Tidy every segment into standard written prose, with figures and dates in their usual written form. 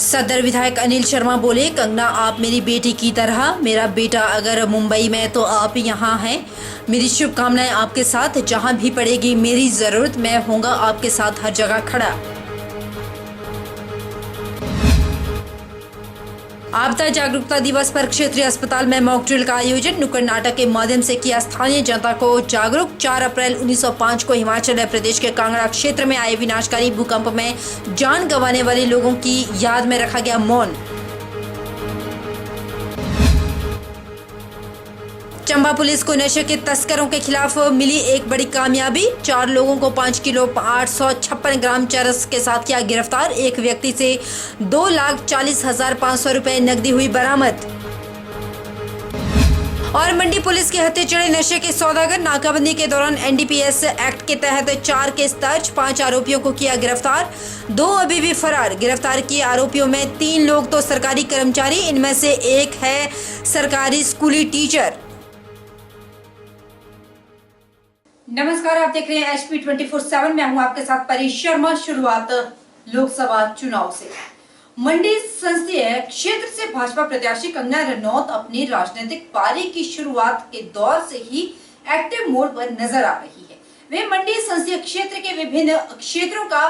सदर विधायक अनिल शर्मा बोले, कंगना आप मेरी बेटी की तरह, मेरा बेटा अगर मुंबई में तो आप यहाँ हैं। मेरी शुभकामनाएं आपके साथ, जहाँ भी पड़ेगी मेरी ज़रूरत मैं होऊंगा आपके साथ हर जगह खड़ा। आपदा जागरूकता दिवस पर क्षेत्रीय अस्पताल में मॉक ड्रिल का आयोजन, नुक्कड़ नाटक के माध्यम से किया स्थानीय जनता को जागरूक। 4 अप्रैल 1905 को हिमाचल प्रदेश के कांगड़ा क्षेत्र में आए विनाशकारी भूकंप में जान गंवाने वाले लोगों की याद में रखा गया मौन। चंबा पुलिस को नशे के तस्करों के खिलाफ मिली एक बड़ी कामयाबी। 4 लोगों को 5 किलो 856 ग्राम चरस के साथ किया गिरफ्तार। एक व्यक्ति से 2,40,500 रुपए नकदी हुई बरामद। और मंडी पुलिस के हत्थे चढ़े नशे के सौदागर, नाकाबंदी के दौरान एनडीपीएस एक्ट के तहत 4 केस दर्ज, 5 आरोपियों को किया गिरफ्तार, 2 अभी भी फरार। गिरफ्तार किए आरोपियों में 3 लोग तो सरकारी कर्मचारी, इनमें से एक है सरकारी स्कूली टीचर। नमस्कार, आप देख रहे हैं HP 24/7। मैं हूं आपके साथ परी शर्मा। शुरुआत लोकसभा चुनाव से। मंडी संसदीय क्षेत्र से भाजपा प्रत्याशी कंगना रनौत अपनी राजनीतिक पारी की शुरुआत के दौर से ही एक्टिव मोड पर नजर आ रही है। वे मंडी संसदीय क्षेत्र के विभिन्न क्षेत्रों का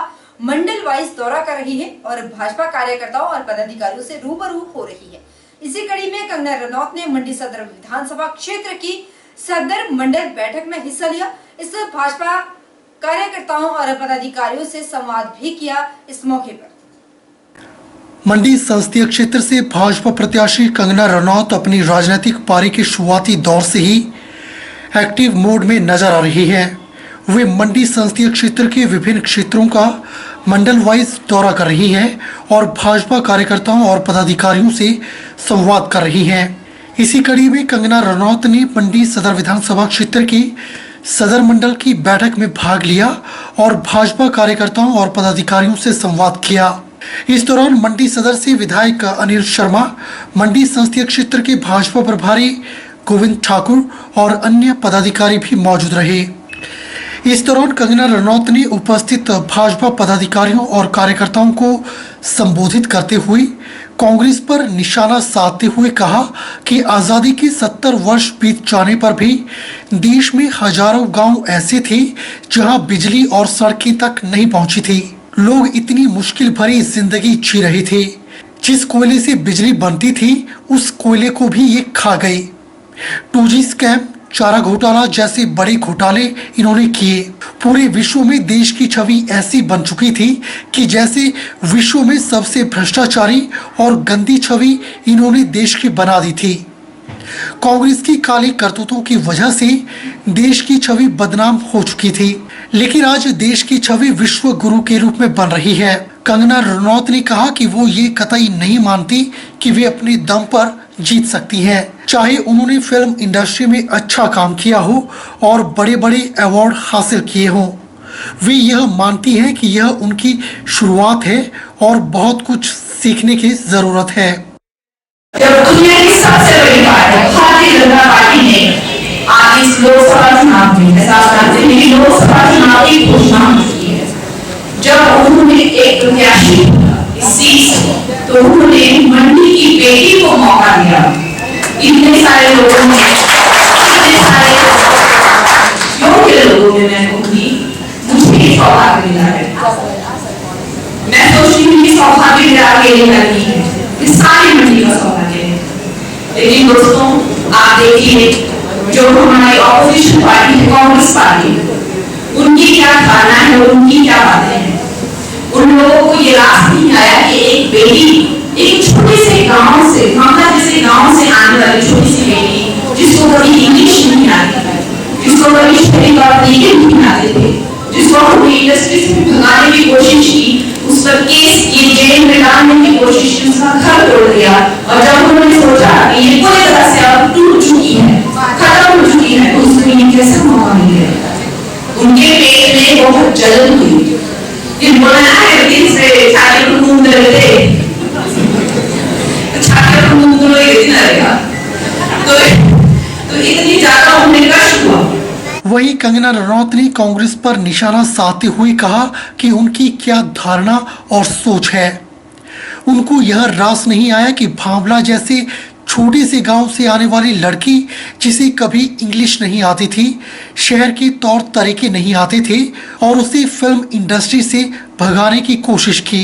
मंडल वाइज दौरा कर रही है और भाजपा कार्यकर्ताओं और पदाधिकारियों से रूबरू हो रही है। इसी कड़ी में कंगना रनौत ने मंडी सदर विधानसभा क्षेत्र की सदर मंडल बैठक में हिस्सा लिया। इस भाजपा कार्यकर्ताओं और पदाधिकारियों से संवाद भी किया। इस मौके पर मंडी संसदीय क्षेत्र से भाजपा प्रत्याशी कंगना रनौत अपनी राजनीतिक पारी के शुरुआती दौर से ही एक्टिव मोड में नजर आ रही है। वे मंडी संसदीय क्षेत्र के विभिन्न क्षेत्रों का मंडल वाइज दौरा कर रही हैं और भाजपा कार्यकर्ताओं और पदाधिकारियों से संवाद कर रही हैं। इसी कड़ी में कंगना रनौत ने मंडी सदर विधानसभा क्षेत्र की सदर मंडल की बैठक में भाग लिया और भाजपा कार्यकर्ताओं और पदाधिकारियों से संवाद किया। इस दौरान मंडी सदर से विधायक अनिल शर्मा, मंडी संसदीय क्षेत्र के भाजपा प्रभारी गोविंद ठाकुर और अन्य पदाधिकारी भी मौजूद रहे। इस दौरान कंगना रनौत ने उपस्थित भाजपा पदाधिकारियों और कार्यकर्ताओं को संबोधित करते हुए कांग्रेस पर निशाना साधते हुए कहा कि आज़ादी के 70 वर्ष बीत जाने पर भी देश में हजारों गांव ऐसे थे जहां बिजली और सड़कें तक नहीं पहुंची थी। लोग इतनी मुश्किल भरी जिंदगी जी रहे थे। जिस कोयले से बिजली बनती थी उस कोयले को भी ये खा गए। 2G स्कैम, चारा घोटाला जैसे बड़े घोटाले इन्होंने किए। पूरे विश्व में देश की छवि ऐसी बन चुकी थी कि जैसे विश्व में सबसे भ्रष्टाचारी और गंदी छवि इन्होंने देश की बना दी थी। कांग्रेस की काली करतूतों की वजह से देश की छवि बदनाम हो चुकी थी, लेकिन आज देश की छवि विश्व गुरु के रूप में बन रही है। कंगना रनौत ने कहा कि वो ये कतई नहीं मानती कि वे अपने दम पर जीत सकती हैं, चाहे उन्होंने फिल्म इंडस्ट्री में अच्छा काम किया हो और बड़े बड़े अवार्ड हासिल किए हों। वे यह मानती हैं कि यह उनकी शुरुआत है और बहुत कुछ सीखने की जरूरत है। जब दुनिया की सबसे बड़ी पार्टी भारतीय जनता पार्टी ने आज इस लोकसभा चुनाव में लोकसभा चुनाव की घोषणा की है, जब उन्होंने एक प्रत्याशी इस सीट से, तो उन्होंने मंडी की बेटी को मौका दिया। इतने सारे लोगों ने, इतने सारे योग्य लोगों ने मुझे सौभाग्य मिला है। मैं सोचती हूँ कि सौभाग्य मेरा अकेले का नहीं है, इस सारी मंडी का सौभाग्य है। लेकिन दोस्तों, आप देखिए जो हमारी ऑपोजिशन पार्टी है, कांग्रेस पार्टी, उनकी क्या धारणा है और उनकी क्या बातें हैं। उन लोगों को ये रास नहीं आया कि एक बेटी, एक छोटे से गांव से, कांगड़ा जैसे गांव से आने वाली छोटी सी बेटी, जिसको कभी इंग्लिश नहीं आती, जिसको कभी शहरी तौर तरीके नहीं आते थे, जिसको हमने इंडस्ट्री से भगाने की कोशिश की, उस पर केस किए, जेल में डालने की कोशिश की, उसका घर तोड़ दिया। और जब उन्होंने सोचा कि ये पूरी तरह से अब टूट चुकी है, खत्म हो चुकी है, तो उसको ये कैसे मौका मिलेगा। उनके पेट में बहुत जलन हुई। ये बोला है दिन से छाती को घूम रहे थे, छाती को घूम रहे रहेगा, तो इतनी ज्यादा उन्हें कष्ट हुआ। वहीं कंगना रनौत ने कांग्रेस पर निशाना साधते हुए कहा कि उनकी क्या धारणा और सोच है। उनको यह रास नहीं आया कि भावला जैसे छोटे से गांव से आने वाली लड़की, जिसे कभी इंग्लिश नहीं आती थी, शहर के तौर तरीके नहीं आते थे और उसे फिल्म इंडस्ट्री से भगाने की कोशिश की,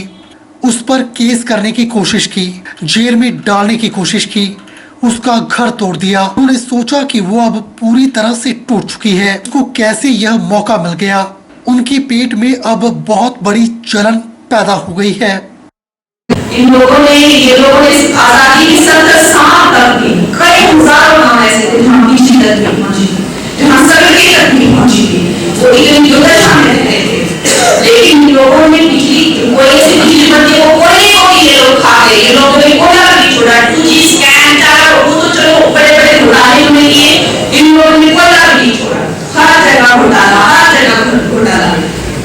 उस पर केस करने की कोशिश की, जेल में डालने की कोशिश की, उसका घर तोड़ दिया। उन्होंने सोचा कि वो अब पूरी तरह से टूट चुकी है, उसको कैसे यह मौका मिल गया। उनके पेट में अब बहुत बड़ी जलन पैदा हो गई है। ये लोगों ने इस आजादी की 70 साल तक भी कई हजारों गांव ऐसे थे जहाँ पीछे तक नहीं पहुंची थी, जहाँ सड़कें तक नहीं पहुंची थी, वो इतनी दुर्दशा में रहते थे। लेकिन इन लोगों ने कोई ऐसी बिजली बत्ती को कोयले को भी ये लोग खा गए। इन लोगों ने कोयला भी छोड़ा, 2G स्कैम चारा वो तो चलो बड़े-बड़े घोटाले में किए, इन लोगों ने कोयला भी छोड़ा। हर जगह घोटाला, हर जगह घोटाला।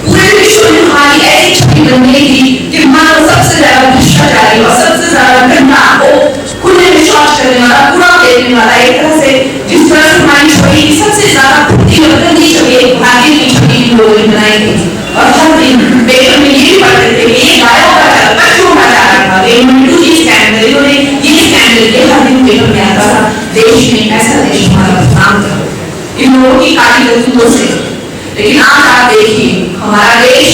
पूरे विश्व में हमारी ऐसी छवि बन गई थी कि मानो सबसे ज्यादा भ्रष्टाचारी और सबसे ज्यादा गंदा हो, खुले में शौच करने वाला, कूड़ा फेंकने वाला, एक तरह से जिस तरह से हमारी छवि सबसे ज्यादा फूटी और गंदी छवि एक भारतीय की छवि लोगों ने बनाई थी। और हर दिन पेपर में ये भी पढ़ते थे कि ये गायों का चारा, पशुओं का चारा था, इन्होंने 2G स्कैंडल, इन्होंने ये स्कैंडल के हर दिन पेपर में आता था। देश में ऐसा देश हमारा बदनाम था इन लोगों की काली करतूतों से। लेकिन आज आप देखिए हमारा देश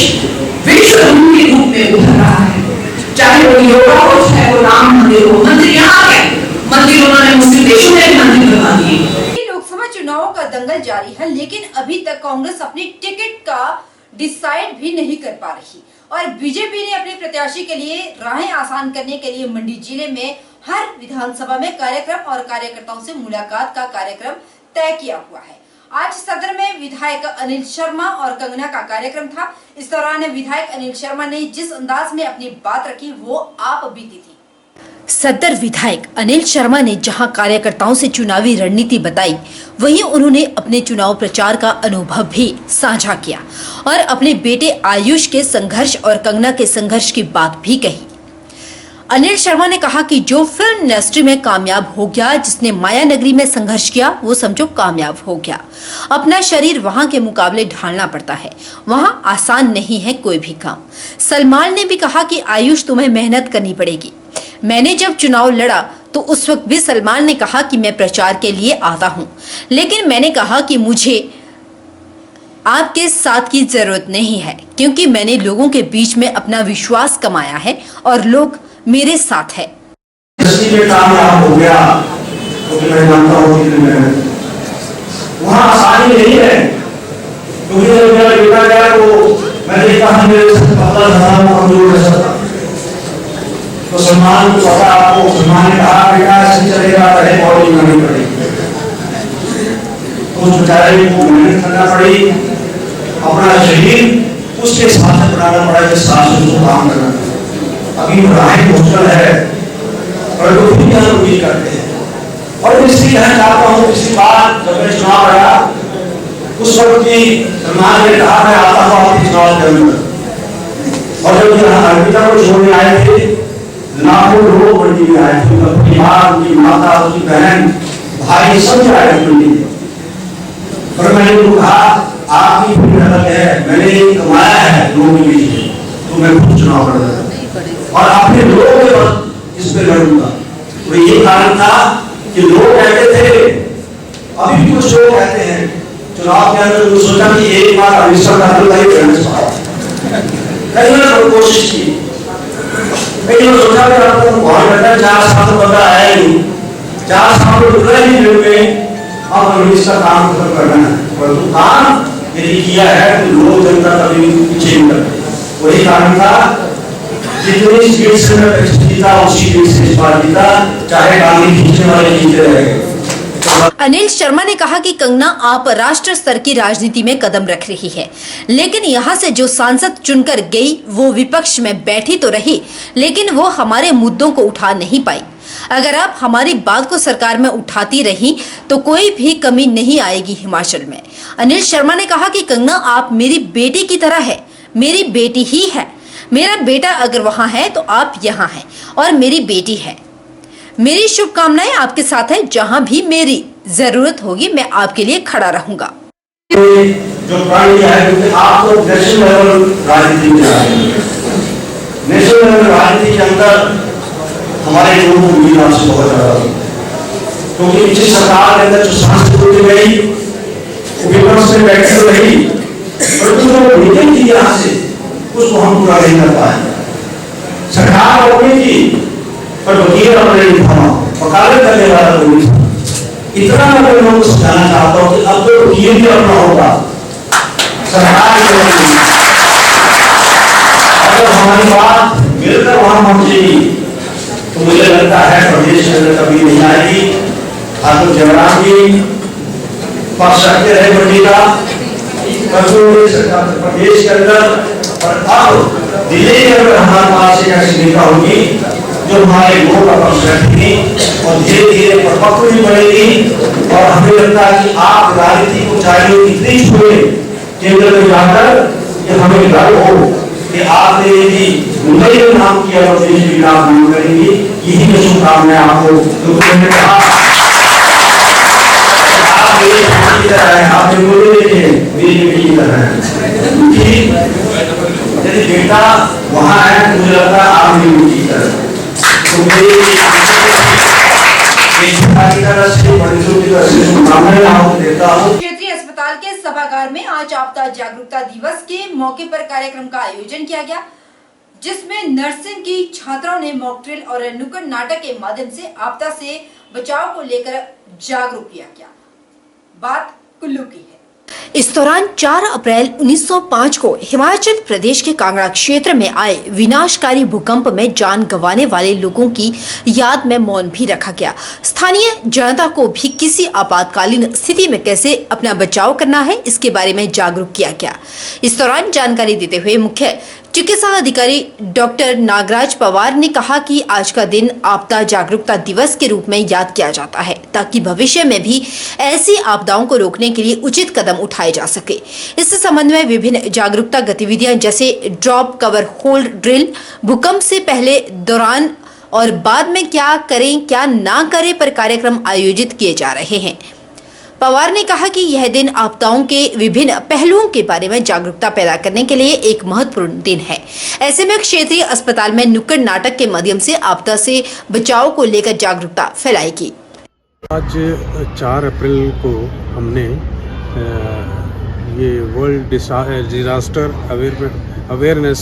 विश्व गुरु के रूप में उभर रहा है। चाहे वो योगा हो, चाहे वो राम मंदिर हो, मंदिर यहाँ है, मंदिर उन्होंने मुस्लिम देशों में भी मंदिर बनवा दिए। लोकसभा चुनावों का दंगल जारी है, लेकिन अभी तक कांग्रेस अपनी टिकट का डिसाइड भी नहीं कर पा रही और बीजेपी ने अपने प्रत्याशी के लिए राहें आसान करने के लिए मंडी जिले में हर विधानसभा में कार्यक्रम और कार्यकर्ताओं से मुलाकात का कार्यक्रम तय किया हुआ है। आज सदर में विधायक अनिल शर्मा और कंगना का कार्यक्रम था। इस दौरान विधायक अनिल शर्मा ने जिस अंदाज में अपनी बात रखी वो आप बीती थी। सदर विधायक अनिल शर्मा ने जहां कार्यकर्ताओं से चुनावी रणनीति बताई, वहीं उन्होंने अपने चुनाव प्रचार का अनुभव भी साझा किया और अपने बेटे आयुष के संघर्ष और कंगना के संघर्ष की बात भी कही। अनिल शर्मा ने कहा कि जो फिल्म इंडस्ट्री में कामयाब हो गया, जिसने माया नगरी में संघर्ष किया, वो समझो कामयाब हो गया। अपना शरीर वहां के मुकाबले ढालना पड़ता है, वहां आसान नहीं है कोई भी काम। सलमान ने भी कहा कि आयुष तुम्हें मेहनत करनी पड़ेगी। मैंने जब चुनाव लड़ा तो उस वक्त भी सलमान ने कहा कि मैं प्रचार के लिए आता हूं, लेकिन मैंने कहा कि मुझे आपके साथ की जरूरत नहीं है, क्योंकि मैंने लोगों के बीच में अपना विश्वास कमाया है और लोग मेरे साथ है। कामयाब हो गया तो मैं मानता हूँ कि वहाँ आसानी नहीं है, क्योंकि जब मेरा बेटा गया तो मैं देखा हूँ मेरे कमजोर ऐसा था। तो सलमान को पता, आपको सलमान ने कहा बेटा ऐसे चलेगा, पहले बॉडी बनानी पड़ेगी। तो उस बेचारे को मेहनत करना पड़ी, अपना शरीर उसके हिसाब से बनाना पड़ा, जिस हिसाब से उसको काम करना पड़ा। अभी राहें मुश्किल है और लोग भी उम्मीद करते हैं। और इसलिए कहना चाहता हूँ, पिछली बार जब मैं चुनाव लड़ा उस वक्त भी सलमान ने कहा मैं आता हूँ आपके चुनाव के अंदर। और जब यहाँ अर्पिता को छोड़ने आए थे, लाखों लोग मंडी में आए थे, उनकी माँ, उनकी माता, उसकी बहन, भाई सब आए थे मंडी में। और मैंने उनको कहा आपकी भी मेहनत है, मैंने कमाया है लोगों के लिए, तो मैं खुद चुनाव लड़ रहा और अपने लोगों के बाद इस पे लड़ूंगा। तो ये कारण था कि लोग कहते थे, अभी भी कुछ लोग कहते हैं चुनाव के अंदर, तो सोचा कि एक बार अमिश्रा का कई बार कोशिश की, लेकिन सोचा कि आपको बहुत बेहतर 4 साल तो पता है ही, 4 साल तो उतना ही मिलोगे, अब अमिश्रा काम खत्म करना है। परंतु काम यदि किया है तो लोग जनता कभी पीछे नहीं करते। वही कारण था, जितनी स्पीड से मैं जीता उसी स्पीड से इस बार जीता, चाहे गांधी खींचने वाले जीते रहेंगे। अनिल शर्मा ने कहा कि कंगना आप राष्ट्र स्तर की राजनीति में कदम रख रही है, लेकिन यहाँ से जो सांसद चुनकर गई वो विपक्ष में बैठी तो रही, लेकिन वो हमारे मुद्दों को उठा नहीं पाई। अगर आप हमारी बात को सरकार में उठाती रही तो कोई भी कमी नहीं आएगी हिमाचल में। अनिल शर्मा ने कहा कि कंगना आप मेरी बेटी की तरह है, मेरी बेटी ही है। मेरा बेटा अगर वहाँ है तो आप यहाँ हैं और मेरी बेटी है। मेरी शुभकामनाएं आपके साथ है, जहाँ भी मेरी जरूरत होगी मैं आपके लिए खड़ा रहूंगा। जो प्रण किया है, क्योंकि आप तो नेशनल लेवल राजनीति में आ रहे हैं, नेशनल लेवल राजनीति के अंदर हमारे लोगों को भी से बहुत ज्यादा, क्योंकि पिछली सरकार के अंदर जो सांस्कृतिक गई विपक्ष में बैठी रही, परंतु जो भेजे थी यहाँ से उसको हम पूरा नहीं कर पाए। सरकार रोकने की पर वकील अपने निभाना, वकालत करने वाला कोई नहीं। इतना मैं लोगों को समझाना चाहता हूँ कि अब तो वकील भी अपना होगा, सरकार अगर हमारी बात मिलकर वहां पहुंचेगी तो मुझे लगता है प्रदेश के अंदर कभी नहीं आएगी। ठाकुर जयराम जी पक्ष रखते रहे मंडी का प्रदेश के अंदर, और अब दिल्ली के अंदर हमारे पास एक ऐसी नेता होगी जो हमारे लोगों का पक्ष रखेगी और धीरे धीरे परिपक्व भी बढ़ेगी। और हमें लगता है कि आप राजनीति को चाहिए इतनी छुए केंद्र में जाकर कि हमें गर्व हो कि आपने यदि मुंबई में नाम किया तो देश भी नाम करेंगी। यही मैं शुभकामनाएं आपको मैंने कहा, आप मेरी बेटी की तरह हैं, आप बोले देखे मेरी बेटी की तरह हैं। यदि बेटा वहाँ है तो मुझे लगता है आप मेरी बेटी की तरह, तो मेरी क्षेत्रीय अस्पताल के सभागार में आज आपदा जागरूकता दिवस के मौके पर कार्यक्रम का आयोजन किया गया, जिसमें नर्सिंग की छात्राओं ने मॉक ड्रिल और नुक्कड़ नाटक के माध्यम से आपदा से बचाव को लेकर जागरूक किया गया। बात कुल्लू की है। इस दौरान 4 अप्रैल 1905 को हिमाचल प्रदेश के कांगड़ा क्षेत्र में आए विनाशकारी भूकंप में जान गंवाने वाले लोगों की याद में मौन भी रखा गया। स्थानीय जनता को भी किसी आपातकालीन स्थिति में कैसे अपना बचाव करना है, इसके बारे में जागरूक किया गया। इस दौरान जानकारी देते हुए मुख्य चिकित्सा अधिकारी डॉक्टर नागराज पवार ने कहा कि आज का दिन आपदा जागरूकता दिवस के रूप में याद किया जाता है, ताकि भविष्य में भी ऐसी आपदाओं को रोकने के लिए उचित कदम उठाए जा सके। इस संबंध में विभिन्न जागरूकता गतिविधियां जैसे ड्रॉप कवर होल्ड ड्रिल, भूकंप से पहले, दौरान और बाद में क्या करें क्या ना करें पर कार्यक्रम आयोजित किए जा रहे हैं। पवार ने कहा कि यह दिन आपदाओं के विभिन्न पहलुओं के बारे में जागरूकता पैदा करने के लिए एक महत्वपूर्ण दिन है। ऐसे में क्षेत्रीय अस्पताल में नुक्कड़ नाटक के माध्यम से आपदा से बचाव को लेकर जागरूकता फैलाएगी। आज 4 अप्रैल को हमने ये वर्ल्ड डिजास्टर अवेयरनेस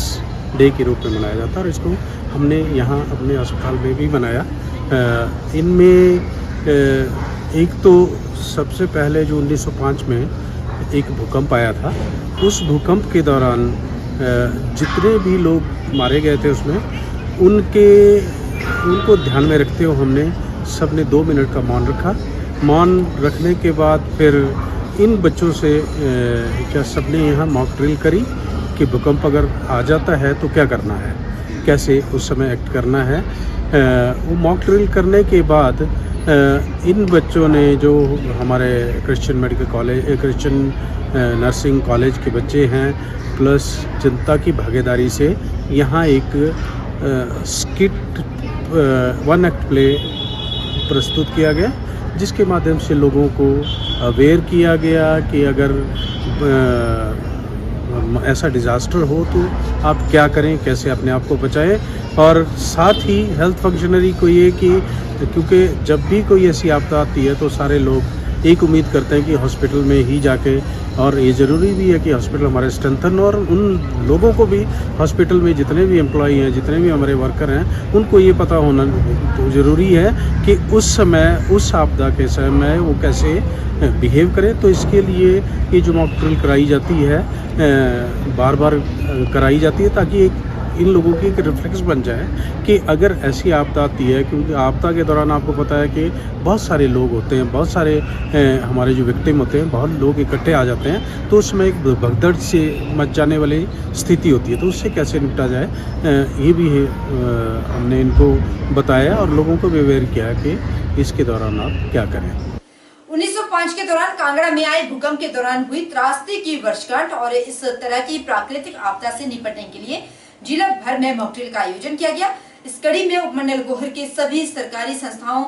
डे के रूप में मनाया जाता है और इसको हमने यहाँ अपने अस्पताल में भी मनाया। इनमें एक तो सबसे पहले जो 1905 में एक भूकंप आया था, उस भूकंप के दौरान जितने भी लोग मारे गए थे उसमें उनको ध्यान में रखते हुए हमने सबने 2 मिनट का मौन रखा। मौन रखने के बाद फिर इन बच्चों से क्या सबने यहाँ मॉक ड्रिल करी कि भूकंप अगर आ जाता है तो क्या करना है, कैसे उस समय एक्ट करना है। वो मॉक ड्रिल करने के बाद इन बच्चों ने, जो हमारे Christian medical college, Christian nursing college के बच्चे हैं, प्लस जनता की भागीदारी से यहाँ एक स्किट 1 एक्ट प्ले प्रस्तुत किया गया, जिसके माध्यम से लोगों को अवेयर किया गया कि अगर ऐसा डिज़ास्टर हो तो आप क्या करें, कैसे अपने आप को बचाएं। और साथ ही हेल्थ फंक्शनरी को ये कि क्योंकि जब भी कोई ऐसी आपदा आती है तो सारे लोग एक उम्मीद करते हैं कि हॉस्पिटल में ही जाके, और ये ज़रूरी भी है कि हॉस्पिटल हमारे स्ट्रेंथन, और उन लोगों को भी हॉस्पिटल में जितने भी एम्प्लॉई हैं, जितने भी हमारे वर्कर हैं, उनको ये पता होना तो ज़रूरी है कि उस समय, उस आपदा के समय वो कैसे बिहेव करें। तो इसके लिए ये जो मॉक ड्रिल कराई जाती है, बार बार कराई जाती है, ताकि इन लोगों की एक रिफ्लेक्स बन जाए कि अगर ऐसी आपदा आती है, क्योंकि आपदा के दौरान आपको पता है कि बहुत सारे लोग होते हैं, बहुत सारे हमारे जो विक्टिम होते हैं, बहुत लोग इकट्ठे आ जाते हैं, तो उसमें एक भगदड़ से मच जाने वाली स्थिति होती है। तो उससे कैसे निपटा जाए, ये भी हमने इनको बताया और लोगों को भी अवेयर किया कि इसके दौरान आप क्या करें। 1905 के दौरान कांगड़ा में आए भूकंप के दौरान हुई त्रासदी की वर्षगांठ और इस तरह की प्राकृतिक आपदा से निपटने के लिए जिला भर में मॉक ड्रिल का आयोजन किया गया। इस कड़ी में उपमंडल गोहर के सभी सरकारी संस्थाओं,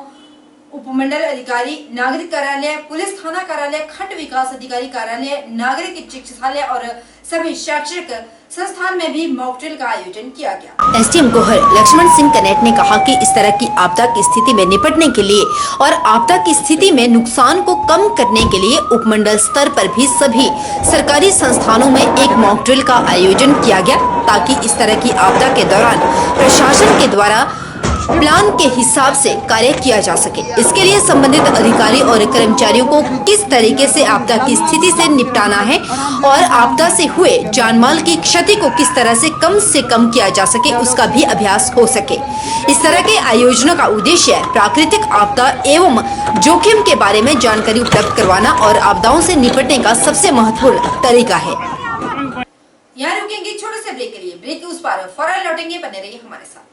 उपमंडल अधिकारी, नागरिक कार्यालय, पुलिस थाना कार्यालय, खंड विकास अधिकारी कार्यालय, नागरिक चिकित्सालय और सभी शैक्षणिक संस्थान में भी मॉक ड्रिल का आयोजन किया गया। एसडीएम गोहर लक्ष्मण सिंह कनेट ने कहा कि इस तरह की आपदा की स्थिति में निपटने के लिए और आपदा की स्थिति में नुकसान को कम करने के लिए उपमंडल स्तर पर भी सभी सरकारी संस्थानों में एक मॉक ड्रिल का आयोजन किया गया, ताकि इस तरह की आपदा के दौरान प्रशासन के द्वारा प्लान के हिसाब से कार्य किया जा सके। इसके लिए संबंधित अधिकारी और कर्मचारियों को किस तरीके से आपदा की स्थिति से निपटाना है और आपदा से हुए जानमाल की क्षति को किस तरह से कम किया जा सके, उसका भी अभ्यास हो सके। इस तरह के आयोजनों का उद्देश्य प्राकृतिक आपदा एवं जोखिम के बारे में जानकारी उपलब्ध करवाना और आपदाओं से निपटने का सबसे महत्वपूर्ण तरीका है। यहाँ रुकेंगे छोटे से ब्रेक के लिए। ब्रेक के उस पार फौरन लौटेंगे, बने रहिए हमारे साथ।